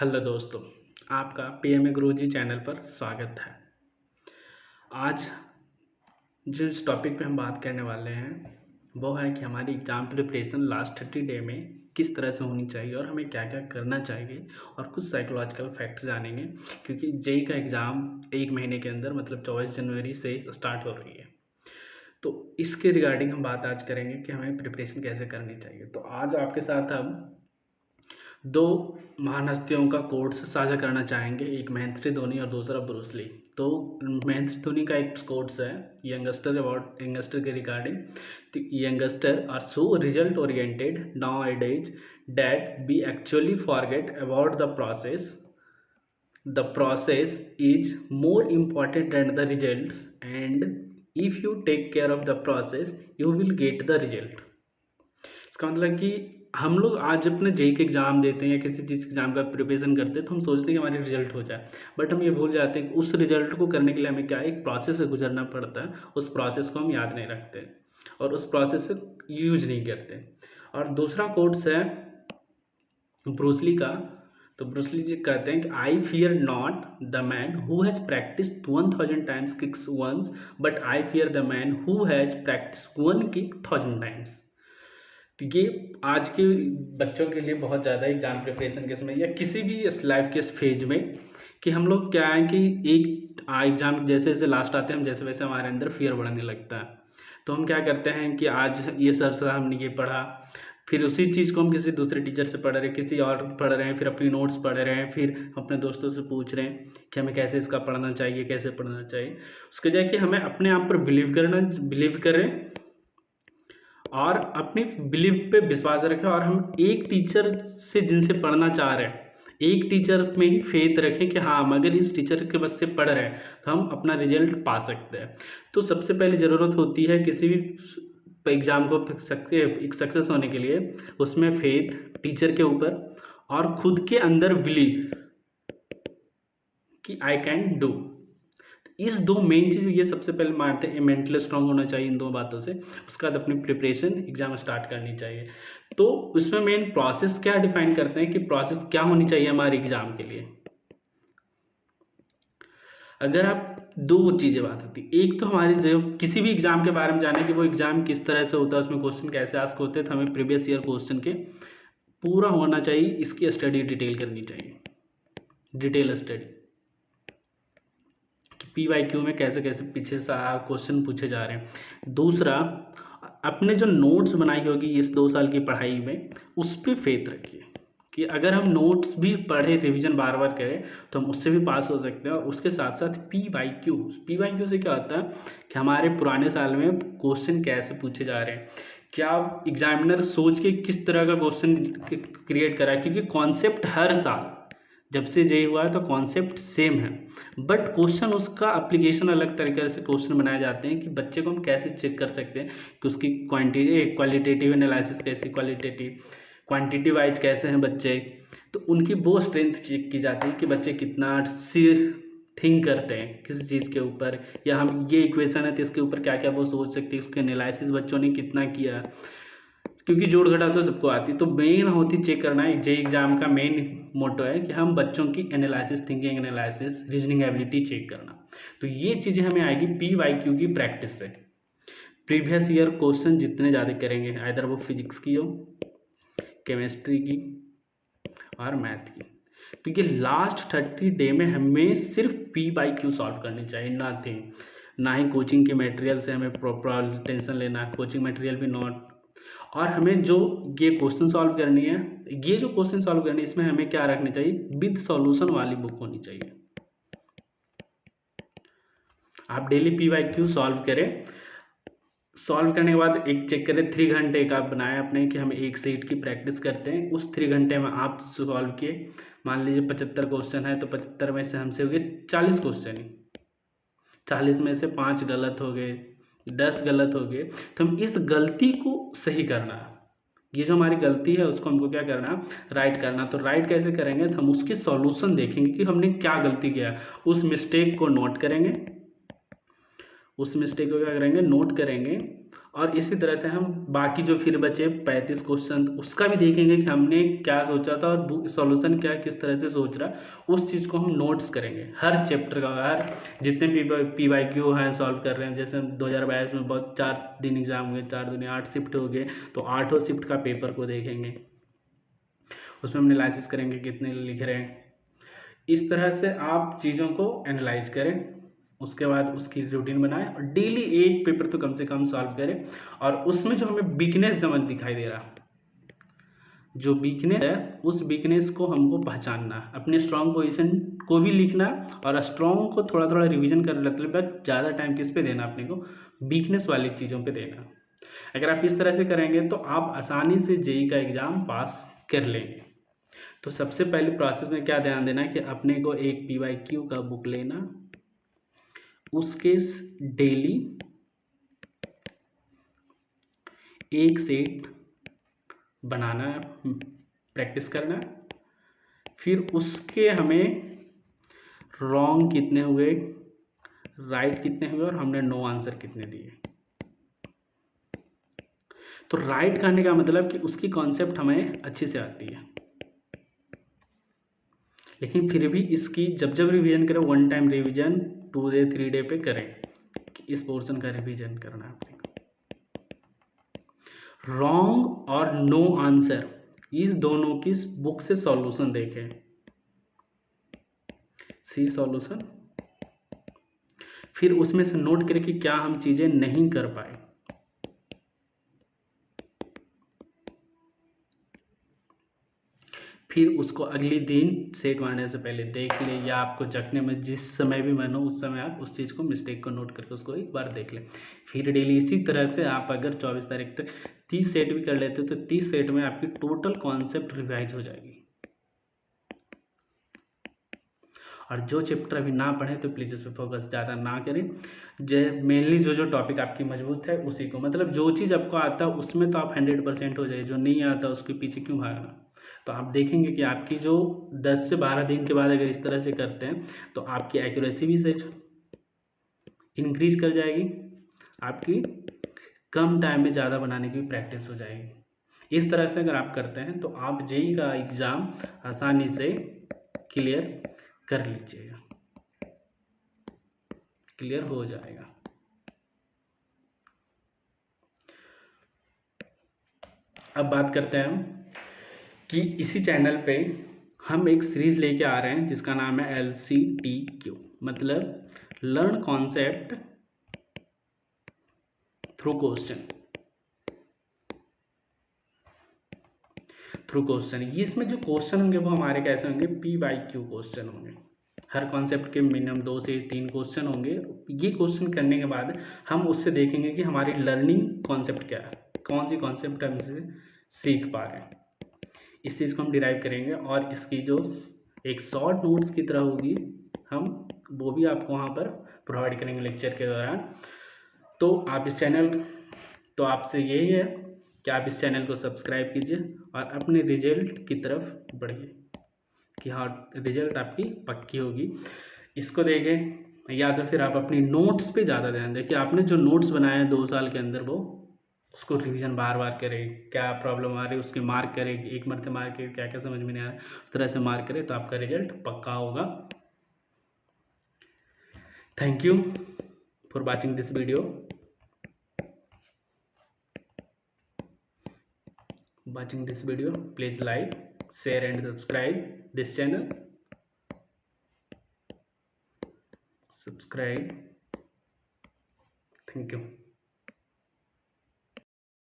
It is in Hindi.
हेलो दोस्तों, आपका पीएमए गुरुजी चैनल पर स्वागत है। आज जिस टॉपिक पे हम बात करने वाले हैं वो है कि हमारी एग्ज़ाम प्रिपरेशन लास्ट 30 डे में किस तरह से होनी चाहिए और हमें क्या क्या करना चाहिए और कुछ साइकोलॉजिकल फैक्ट्स जानेंगे, क्योंकि जेई का एग्ज़ाम 1 महीने के अंदर मतलब 24 जनवरी से स्टार्ट हो रही है। तो इसके रिगार्डिंग हम बात आज करेंगे कि हमें प्रिपरेशन कैसे करनी चाहिए। तो आज आपके साथ हम दो महान हस्तियों का कोट्स साझा करना चाहेंगे, एक महेंद्र धोनी और दूसरा ब्रूस ली। तो महेंद्र धोनी का एक कोट्स है यंगस्टर अबाउट यंगस्टर के रिगार्डिंग। तो youngster are so result oriented nowadays that we actually forget about the process is more important than the results, and if you take care of the process you will get the result। इसका मतलब कि हम लोग आज अपने जेई के एग्ज़ाम देते हैं या किसी चीज़ के एग्ज़ाम का प्रिपरेशन करते हैं तो हम सोचते हैं कि हमारी रिजल्ट हो जाए, बट हम ये भूल जाते हैं कि उस रिजल्ट को करने के लिए हमें क्या एक प्रोसेस से गुजरना पड़ता है। उस प्रोसेस को हम याद नहीं रखते और उस प्रोसेस से यूज नहीं करते। और दूसरा कोट्स है ब्रूस ली का। तो ब्रूस ली जी कहते हैं कि I fear not the man who has practice 1000 times kicks once, but I fear the man who has practice one kick 1000 times. तो ये आज के बच्चों के लिए बहुत ज़्यादा एग्जाम प्रिपरेशन के समय या किसी भी इस लाइफ के इस फेज में कि हम लोग क्या है कि एक एग्ज़ाम जैसे जैसे लास्ट आते हैं हम जैसे वैसे हमारे अंदर फियर बढ़ने लगता है। तो हम क्या करते हैं कि आज ये सर हमने ये पढ़ा, फिर उसी चीज़ को हम किसी दूसरे टीचर से पढ़ रहे हैं, किसी और पढ़ रहे हैं, फिर अपनी नोट्स पढ़ रहे हैं, फिर अपने दोस्तों से पूछ रहे हैं कि हमें कैसे इसका पढ़ना चाहिए, कैसे पढ़ना चाहिए। उसके जाए कि हमें अपने आप पर बिलीव करें और अपनी बिलीव पे विश्वास रखें और हम एक टीचर से जिनसे पढ़ना चाह रहे हैं एक टीचर में ही फेथ रखें कि हाँ हम अगर इस टीचर के बस से पढ़ रहे हैं तो हम अपना रिजल्ट पा सकते हैं। तो सबसे पहले ज़रूरत होती है किसी भी एग्ज़ाम को एक सक्सेस होने के लिए उसमें फेथ टीचर के ऊपर और खुद के अंदर बिलीव कि आई कैन डू। इस दो मेन चीज़ ये सबसे पहले मानते हैं, मेंटली स्ट्रांग होना चाहिए इन दो बातों से। उसके बाद अपनी प्रिपरेशन एग्जाम स्टार्ट करनी चाहिए। तो उसमें मेन प्रोसेस क्या डिफाइन करते हैं कि प्रोसेस क्या होनी चाहिए हमारे एग्जाम के लिए। अगर आप दो चीज़ें बात होती, एक तो हमारी जो किसी भी एग्जाम के बारे में जाने कि वो एग्जाम किस तरह से होता है, उसमें क्वेश्चन कैसे आस्क होते हैं, तो हमें प्रीवियस ईयर क्वेश्चन के पूरा होना चाहिए, इसकी स्टडी डिटेल करनी चाहिए, डिटेल स्टडी PYQ में कैसे कैसे पीछे से क्वेश्चन पूछे जा रहे हैं। दूसरा, अपने जो नोट्स बनाई होगी इस 2 साल की पढ़ाई में उस पर फेथ रखिए कि अगर हम नोट्स भी पढ़े रिवीजन बार बार करें तो हम उससे भी पास हो सकते हैं। और उसके साथ साथ PYQ से क्या होता है कि हमारे पुराने साल में क्वेश्चन कैसे पूछे जा रहे हैं, क्या एग्जामिनर सोच के किस तरह का क्वेश्चन क्रिएट करा है, क्योंकि कॉन्सेप्ट हर साल जब से जेई हुआ है तो कॉन्सेप्ट सेम है, बट क्वेश्चन उसका एप्लीकेशन अलग तरीके से क्वेश्चन बनाए जाते हैं कि बच्चे को हम कैसे चेक कर सकते हैं कि उसकी क्वालिटेटिव एनालिसिस कैसी, क्वांटिटी वाइज कैसे हैं बच्चे। तो उनकी वो स्ट्रेंथ चेक की जाती है कि बच्चे कितना थिंक करते हैं किसी चीज़ के ऊपर, या हम ये इक्वेशन है तो इसके ऊपर क्या क्या वो सोच सकते हैं, उसके एनालिसिस बच्चों ने कितना किया, क्योंकि जोड़ घटा तो सबको आती। तो मेन होती चेक करना है, जेई एग्जाम का मेन मोटो है कि हम बच्चों की analysis, thinking analysis, reasoning ability check करना। तो ये चीज़ें हमें आएगी PYQ की प्रैक्टिस से। प्रीवियस ईयर क्वेश्चन जितने ज़्यादा करेंगे, आइदर वो फिजिक्स की हो, केमिस्ट्री की और मैथ की, तो ये लास्ट 30 डे में हमें सिर्फ PYQ सॉल्व करनी चाहिए, ना ही कोचिंग के मटेरियल से हमें प्रॉपर टेंशन लेना है, कोचिंग मटेरियल भी नॉट। और हमें जो ये क्वेश्चन सॉल्व करनी है, ये जो क्वेश्चन सॉल्व करनी है इसमें हमें क्या रखनी चाहिए, विद सॉल्यूशन वाली बुक होनी चाहिए। आप डेली PYQ सॉल्व करें, सॉल्व करने के बाद एक चेक करें 3 घंटे का आप बनाए अपने कि हम एक सेट की प्रैक्टिस करते हैं। उस 3 घंटे में आप सॉल्व किए, मान लीजिए 75 क्वेश्चन है तो 75 में से हमसे हो गए 40 क्वेश्चन ही, 40 में से 5 गलत हो गए, 10 गलत हो गए, तो हम इस गलती को सही करना है। ये जो हमारी गलती है उसको हमको क्या करना, राइट करना। तो राइट कैसे करेंगे, तो हम उसकी सॉल्यूशन देखेंगे कि हमने क्या गलती किया, उस मिस्टेक को नोट करेंगे, उस मिस्टेक को क्या करेंगे, नोट करेंगे, और इसी तरह से हम बाकी जो फिर बचे 35 क्वेश्चन उसका भी देखेंगे कि हमने क्या सोचा था और सॉल्यूशन क्या किस तरह से सोच रहा है, उस चीज़ को हम नोट्स करेंगे हर चैप्टर का। हर जितने PYQ हैं सॉल्व कर रहे हैं, जैसे 2022 में बहुत 4 दिन एग्जाम हुए, 4 दूनी 8 शिफ्ट हो गए, तो 8 शिफ्ट का पेपर को देखेंगे, उसमें हम एनालिसिस करेंगे कितने लिख रहे हैं। इस तरह से आप चीज़ों को एनालाइज करें, उसके बाद उसकी रूटीन बनाएं और डेली एक पेपर तो कम से कम सॉल्व करें। और उसमें जो हमें वीकनेस जब दिखाई दे रहा, जो वीकनेस है उस वीकनेस को हमको पहचानना, अपने स्ट्रॉन्ग पोजीशन को भी लिखना और स्ट्रॉन्ग को थोड़ा थोड़ा रिवीजन कर लेते, बट ज़्यादा टाइम किस पे देना, अपने को वीकनेस वाली चीज़ों पे देना। अगर आप इस तरह से करेंगे तो आप आसानी से जेई का एग्ज़ाम पास कर लेंगे। तो सबसे पहले प्रोसेस में क्या ध्यान देना है कि अपने को एक PYQ का बुक लेना, उसके डेली एक सेट बनाना है, प्रैक्टिस करना है। फिर उसके हमें रॉन्ग कितने हुए, राइट कितने हुए और हमने नो आंसर कितने दिए। तो राइट करने का मतलब कि उसकी कॉन्सेप्ट हमें अच्छे से आती है, लेकिन फिर भी इसकी जब जब रिवीजन करें 1 टाइम रिवीजन 2 डे 3 डे पे करें कि इस पोर्शन का रिवीजन करना है अपने को। रॉन्ग और नो आंसर इस दोनों की बुक से सॉल्यूशन देखें, सी सॉल्यूशन, फिर उसमें से नोट करें कि क्या हम चीज़ें नहीं कर पाए। फिर उसको अगली दिन सेट मारने से पहले देख लें, या आपको जगने में जिस समय भी मन हो उस समय आप उस चीज़ को मिस्टेक को नोट करके उसको एक बार देख लें। फिर डेली इसी तरह से आप अगर 24 तारीख तक 30 सेट भी कर लेते हो तो 30 सेट में आपकी टोटल कॉन्सेप्ट रिवाइज हो जाएगी। और जो चैप्टर अभी ना पढ़े तो प्लीज़ उस पर फोकस ज़्यादा ना करें। मेनली जो टॉपिक आपकी मजबूत है उसी को, मतलब जो चीज़ आपको आता है उसमें तो आप 100% हो जाए, जो नहीं आता उसके पीछे क्यों भागना। तो आप देखेंगे कि आपकी जो 10 से 12 दिन के बाद अगर इस तरह से करते हैं तो आपकी एक्यूरेसी भी से इंक्रीज कर जाएगी, आपकी कम टाइम में ज़्यादा बनाने की प्रैक्टिस हो जाएगी। इस तरह से अगर आप करते हैं तो आप जेई का एग्ज़ाम आसानी से क्लियर कर लीजिएगा, क्लियर हो जाएगा। अब बात करते हैं हम कि इसी चैनल पे हम एक सीरीज लेके आ रहे हैं जिसका नाम है LCTQ, मतलब लर्न कॉन्सेप्ट थ्रू क्वेश्चन। इसमें जो क्वेश्चन होंगे वो हमारे कैसे होंगे, PYQ क्वेश्चन होंगे। हर कॉन्सेप्ट के मिनिमम 2 से 3 क्वेश्चन होंगे। ये क्वेश्चन करने के बाद हम उससे देखेंगे कि हमारी लर्निंग कॉन्सेप्ट क्या है, कौन सी कॉन्सेप्ट हम इससे सीख पा रहे हैं। इस चीज़ को हम डिराइव करेंगे और इसकी जो एक शॉर्ट नोट्स की तरह होगी हम वो भी आपको वहाँ पर प्रोवाइड करेंगे लेक्चर के दौरान। तो आप इस चैनल, तो आपसे यही है कि आप इस चैनल को सब्सक्राइब कीजिए और अपने रिजल्ट की तरफ बढ़िए कि हाँ रिजल्ट आपकी पक्की होगी। इसको देखें, या तो फिर आप अपनी नोट्स पे ज़्यादा ध्यान दें कि आपने जो नोट्स बनाए हैं 2 साल के अंदर वो उसको रिवीजन बार बार करें, क्या प्रॉब्लम आ रही है उसके मार्क करें, एक मरते मार्क करें, क्या क्या समझ में नहीं आ रहा है उस तरह से मार्क करें तो आपका रिजल्ट पक्का होगा। Thank you for watching this video. Please like, share and subscribe this channel. Subscribe. Thank you.